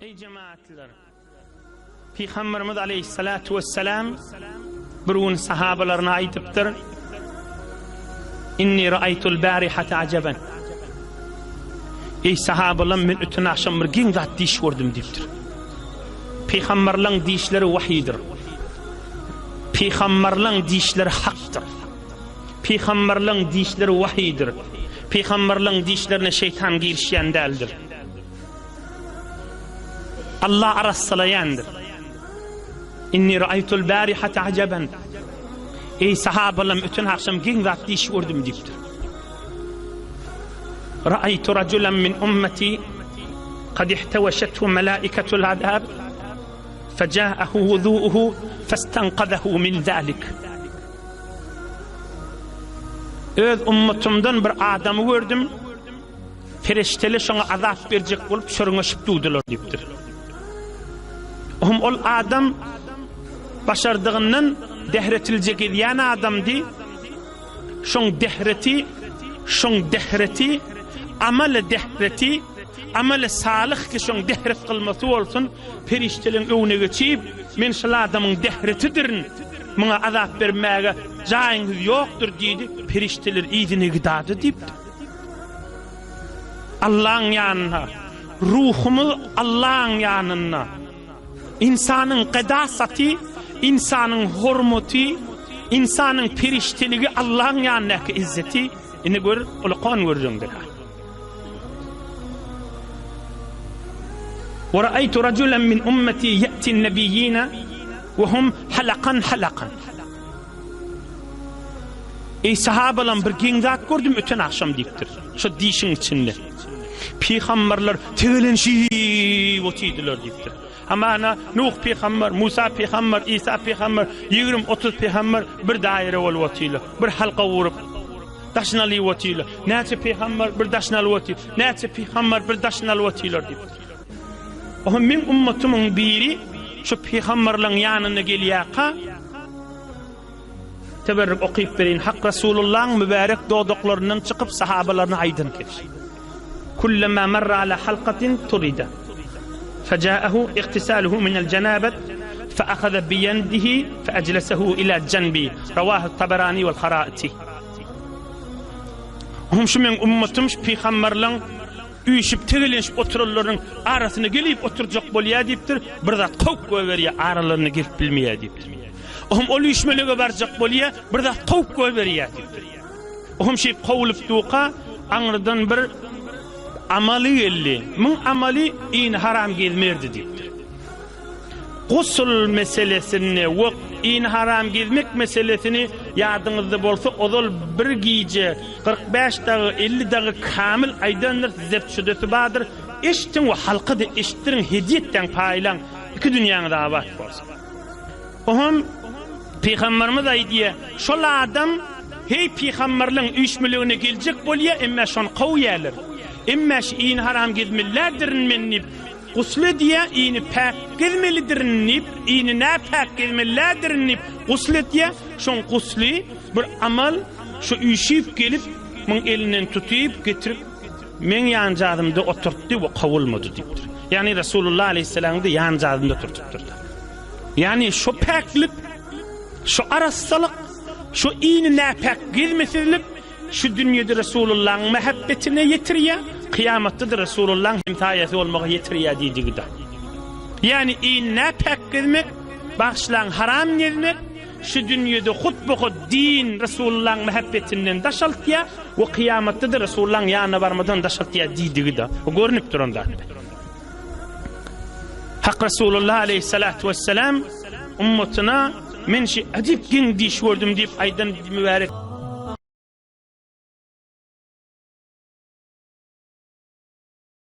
Ey cemaatler, Peygamberimiz aleyhissalatu vesselam birun sahabalarına aytıptır. İnni ra'aytul barihata ajaban. Ey sahabalar, men ötün akşam bir giň zat diş gördüm dipdir. Peygamberlerin dişleri vahiydir. Peygamberlerin dişleri haktır. Peygamberlerin dişleri vahiydir. Peygamberlerin dişlerine şeytan girişen değildir. Allah arassalayandır. İnni ra'aytul barihata ajaban. Ey sahabalarım, ötün akşam giň zat diş gördüm dipdir. Ra'aytu rajulan min ummati qad ihtawashathu malaikatul adab فجاءه وضوءه فاستنقذه من ذلك. Öz ummatumdan bir adamı gördüm. Ferişteler şoňa azap berjek bolup şörüňeşip duýdular dipdir. Ol adam başardığından dehretiljek edýän adamdy. Şoň dehreti amale salih ki şoň dehret kılması bolsun, feriştelerin öwüne geçip men şol adamyň dehretidirin, muňa azap bermäge jaýyňyz ýokdur diýdi. Ferişteler iýdine gidady diýipdi. Allah'ın ýanyna, ruhumuz Allah'ın ýanyna, insanyň qadasaty, insanyň hormaty, insanyň ferişteligi Allah'ın ýanynaky izzeti ine gör, ol qan görjüňdir. ورأيت رجلا من أمتي يأتي النبيين وهم حلقا. Ey sahabalar, bir giň zat gördüm öten akşam dipdir. Şu dişin içinde. Peygamberler tegelenşip otydylar dipdir. Ama ana Nuh peygamber, Musa peygamber, İsa peygamber, 20-30 peygamber bir daire bolup otydylar. Bir halqa vurup daşnaly otydylar. Näçe peygamber bir daşnaly otydylar. Näçe peygamber bir daşnaly otydylar dipdir. O min ummatynyň biri şu peygamberlerin ýanyna gelýärka teberrük okyp berin. Hak Resulullah'ın mübarek doğduklarından çıkıp sahabalarına aydın keşi. Kullama marra ala halqatin turida faja'ahu ightisaluhu min al-janabah fa'akhadha bi yadihi fa'ajlasahu ila janbi. Rawahu at-Tabarani wal Kharaiti. Şu min ummatym peygamberlerin üýşip tegelenşip otururlaryň arasyna gelip oturjak bolýar diýipdir. Bir zat kowp berýär, aralaryna gelip bilmeýär diýipdir. Ol üýşmelege barjak bolýar, bir zat kowp berýär diýipdir. Şeýip kowlup duqa aňyrdan bir amaly geldi. Muň amaly iň haram gelmerdi diýipdir. Gusul meselesini we iň haram gelmek meselesini ýadyňyzda bolsa, ozal bir giýje 45 dagy 50 dagy kamil aýdanlar zep şudesi badyr. Eştin we halkydy eştirin hediýetden paýlan iki dünýäňde abad bolsun. Peygamberimiz aýdýar, şol adam hey peygamberliň üýşmeligine geljek bolýar, emma şon gowýarlar. Emma iň haram gelmellerdirin mennip gusle diye iğni pek gelmelidirinip, iğni ne pek gelmelidirinip gusle diye şon gusli bir amal şu üýşip gelip men elinden tutuyup getirip men ýanjadymda oturtdy we kawulmady diýipdir. Yani Resulullah aleyhisselam'da ýanjadymda turtupdurdy. Yani şu peklik, şu arassalyk, şu iğni ne pek gelmesilik şu dünýede Resulullah'ın mehabbetine yetirýär. Kıyamatda da Resulullah'ın himtayeti olmağa yetirýär diýdigide. Yani iňne pek gelmek, başlan haram gelmek, şu dünýede hutbu din Resulullah'ın mehabbetinden daşaltýar we kıyamatda da Resulullah'ın ýanyna barmadan daşaltýar diýdigide. O görünüp duranda. Hak Resulullah aleyhissalatu vesselam ummatyna men şi ajip giň diş gördüm diýip aýdan mübarek